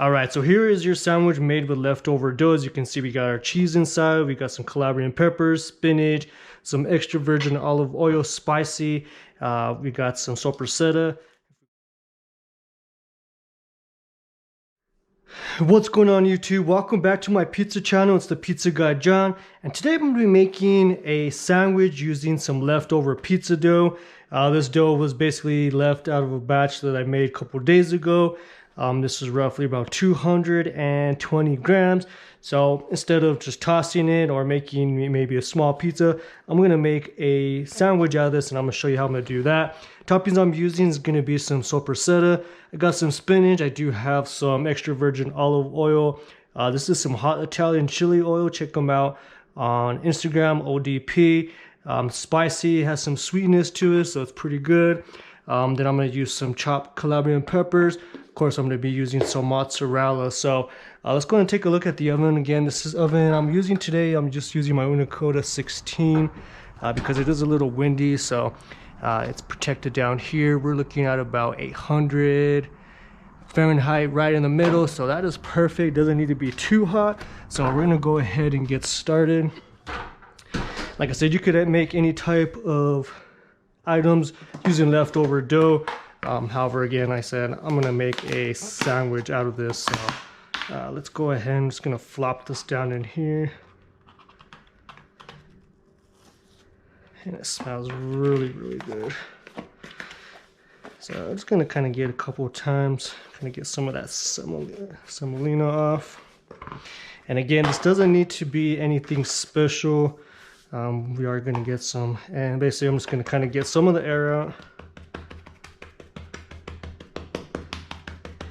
All right, so here is your sandwich made with leftover dough. As you can see, we got our cheese inside, we got some Calabrian peppers, spinach, some extra virgin olive oil, spicy. We got some soppressata. What's going on YouTube? Welcome back to my pizza channel. It's the Pizza Guy John, and today I'm going to be making a sandwich using some leftover pizza dough. This dough was basically left out of a batch that I made a couple days ago. This is roughly about 220 grams. So instead of just tossing it or making maybe a small pizza, I'm going to make a sandwich out of this, and I'm going to show you how I'm going to do that. Toppings I'm using is going to be some soppressata. I got some spinach. I do have some extra virgin olive oil. This is some hot Italian chili oil. Check them out on Instagram, ODP. Spicy, has some sweetness to it, so it's pretty good. Then I'm going to use some chopped Calabrian peppers. Of course, I'm going to be using some mozzarella. So let's go and take a look at the oven. Again, this is oven I'm using today. I'm just using my Ooni Koda 16 because it is a little windy, so it's protected down here. We're looking at about 800 Fahrenheit right in the middle, so that is perfect. Doesn't need to be too hot. So we're going to go ahead and get started. Like I said, you could make any type of items using leftover dough. However, again, I said I'm gonna make a sandwich out of this. So let's go ahead. I'm just gonna flop this down in here, and it smells really good. So I'm just gonna kind of get a couple of times, kind of get some of that semolina off. And again, this doesn't need to be anything special. We are going to get some, and basically I'm just going to kind of get some of the air out,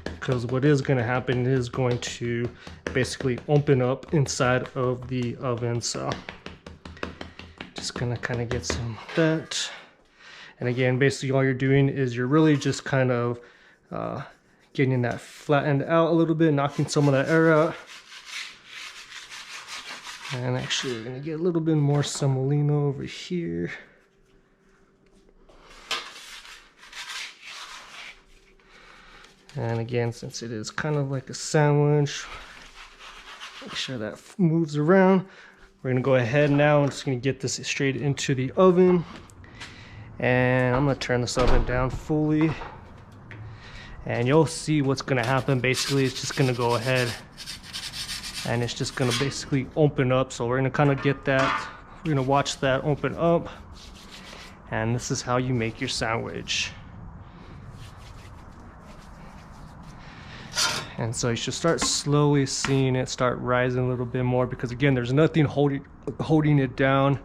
because what is going to happen is going to basically open up inside of the oven. So just going to kind of get some of that. And again, basically all you're doing is you're really just kind of getting that flattened out a little bit, knocking some of that air out. And actually, we're going to get a little bit more semolina over here. And again, since it is kind of like a sandwich, make sure that moves around. We're going to go ahead now and just going to get this straight into the oven. And I'm going to turn this oven down fully. And you'll see what's going to happen. Basically, it's just going to go ahead and it's just going to basically open up. So we're going to kind of get that, we're going to watch that open up, and this is how you make your sandwich. And so you should start slowly seeing it start rising a little bit more, because again, there's nothing holding it down.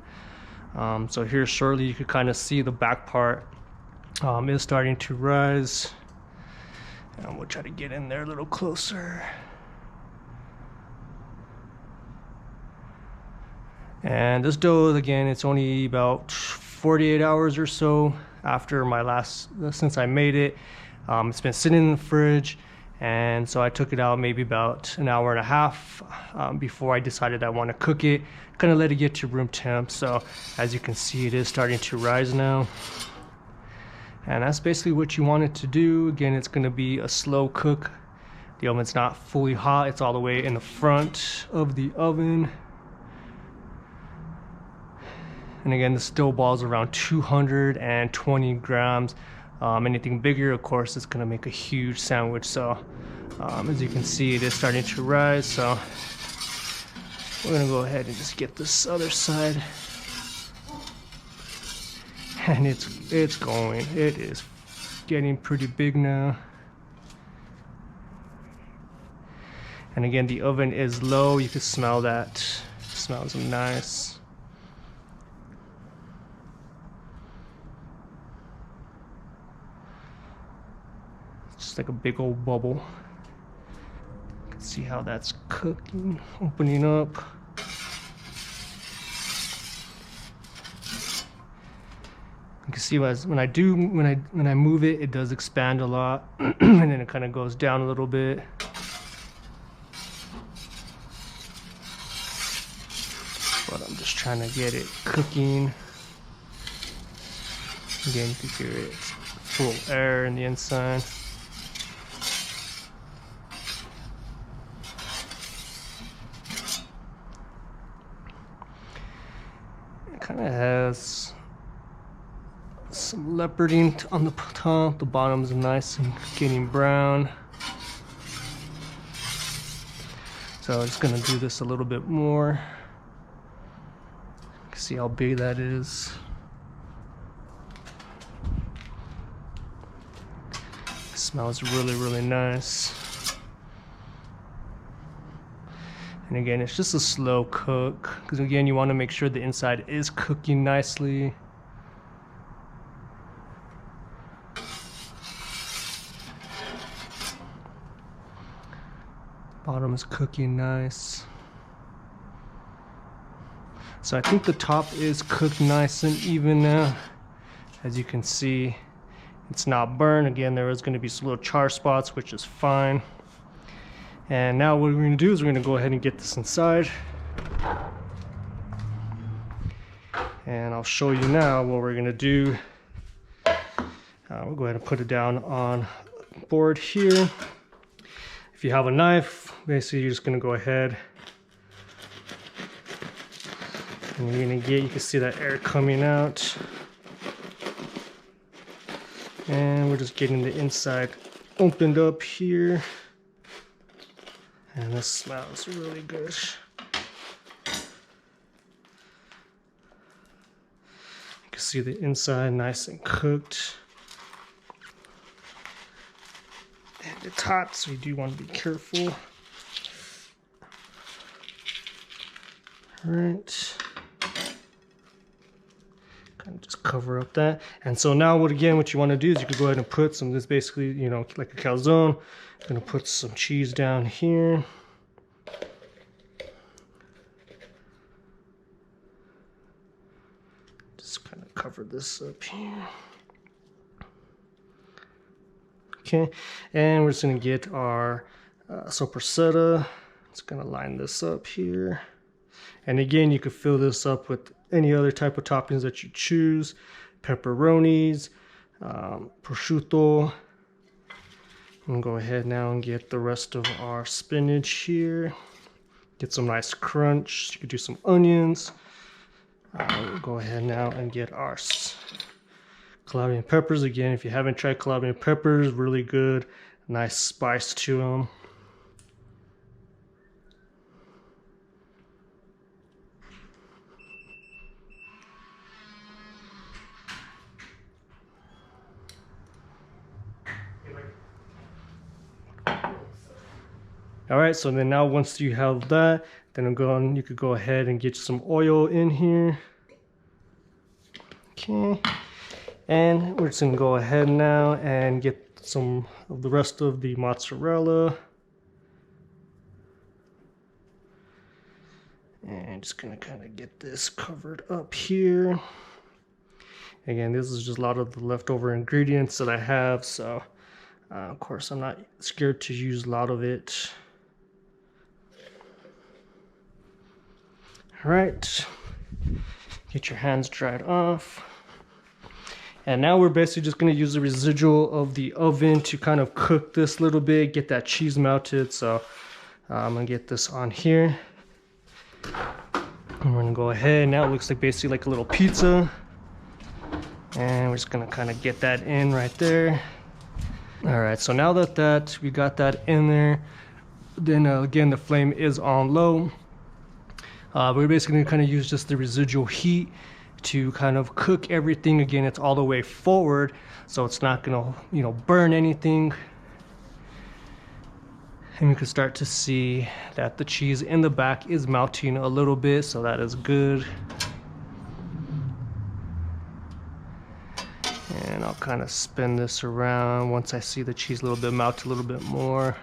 So here shortly you can kind of see the back part is starting to rise, and we'll try to get in there a little closer. And this dough, again, it's only about 48 hours or so after since I made it. It's been sitting in the fridge, and so I took it out maybe about an hour and a half before I decided I want to cook it. Kind of let it get to room temp. So as you can see, it is starting to rise now. And that's basically what you want it to do. Again, it's going to be a slow cook. The oven's not fully hot. It's all the way in the front of the oven. And again, this dough ball is around 220 grams. Anything bigger, of course, is gonna make a huge sandwich. So as you can see, it is starting to rise. So we're gonna go ahead and just get this other side. And it's going, it is getting pretty big now. And again, the oven is low. You can smell that. It smells nice. Just like a big old bubble. You can see how that's cooking, opening up. You can see when I move it, it does expand a lot, and then it kind of goes down a little bit. But I'm just trying to get it cooking. Again, you can hear it, it's full air in the inside. kind of has some leoparding on the top. The bottom's nice and getting brown. So I'm just gonna do this a little bit more. See how big that is. It smells really, really nice. And again, it's just a slow cook, because again, you want to make sure the inside is cooking nicely. Bottom is cooking nice. So I think the top is cooked nice and even now. As you can see, it's not burned. Again, there is going to be some little char spots, which is fine. And now what we're going to do is we're going to go ahead and get this inside. And I'll show you now what we're going to do. We'll go ahead and put it down on the board here. If you have a knife, basically you're just going to go ahead and you're going to get, you can see that air coming out. And we're just getting the inside opened up here. And this smells really good. You can see the inside nice and cooked. And it's hot, so you do want to be careful. All right. Kind of just cover up that. And so now what you want to do is you can go ahead and put some, this basically, you know, like a calzone. I'm gonna put some cheese down here. Just kind of cover this up here. Okay, and we're just gonna get our soppressata. Just gonna line this up here. And again, you could fill this up with any other type of toppings that you choose. Pepperonis, prosciutto. I'm gonna go ahead now and get the rest of our spinach here. Get some nice crunch. You could do some onions. We'll go ahead now and get our Calabrian peppers. Again, if you haven't tried Calabrian peppers, really good. Nice spice to them. All right, so then now once you have that, then you could go ahead and get some oil in here. Okay, and we're just gonna go ahead now and get some of the rest of the mozzarella. And just gonna kind of get this covered up here. Again, this is just a lot of the leftover ingredients that I have, so of course I'm not scared to use a lot of it. All right, get your hands dried off. And now we're basically just gonna use the residual of the oven to kind of cook this a little bit, get that cheese melted. So I'm gonna get this on here. And we're gonna go ahead, now it looks like basically like a little pizza. And we're just gonna kind of get that in right there. All right, so now that we got that in there, then again, the flame is on low. We're basically gonna kind of use just the residual heat to kind of cook everything. Again, it's all the way forward, so it's not gonna, you know, burn anything. And you can start to see that the cheese in the back is melting a little bit, so that is good. And I'll kind of spin this around once I see the cheese a little bit melt a little bit more.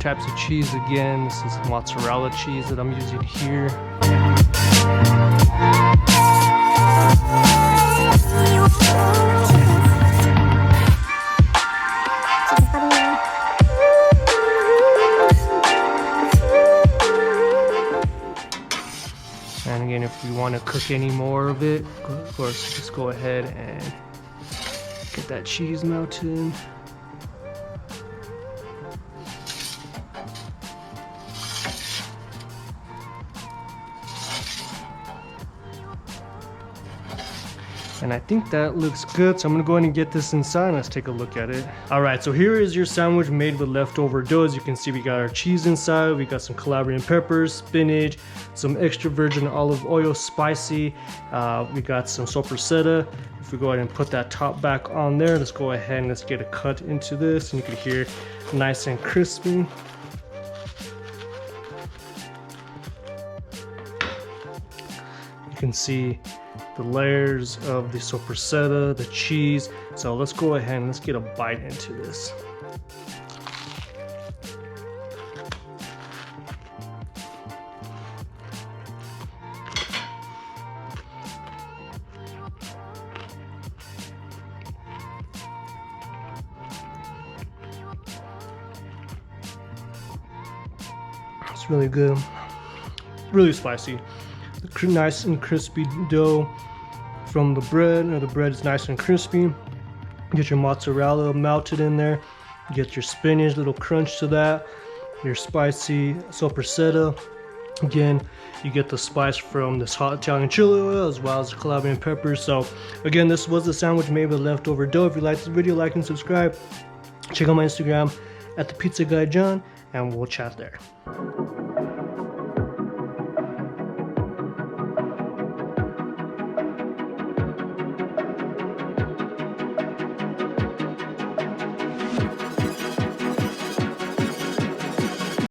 types of cheese. Again, this is mozzarella cheese that I'm using here. And again, if you want to cook any more of it, of course, just go ahead and get that cheese melted in. And I think that looks good, so I'm gonna go ahead and get this inside. Let's take a look at it. All right, so here is your sandwich made with leftover dough. As you can see, we got our cheese inside, we got some Calabrian peppers, spinach, some extra virgin olive oil, spicy. We got some soppressata. If we go ahead and put that top back on there, let's go ahead and let's get a cut into this, and you can hear nice and crispy. You can see the layers of the soppressata, the cheese. So let's go ahead and let's get a bite into this. It's really good, really spicy. Nice and crispy dough from the bread, or the bread is nice and crispy. Get your mozzarella melted in there, get your spinach, little crunch to that, your spicy soppressata. Again, you get the spice from this hot Italian chili oil as well as the Calabrian peppers. So again, this was the sandwich made with leftover dough. If you like this video, like and subscribe. Check out my Instagram at the Pizza Guy John, and we'll chat there.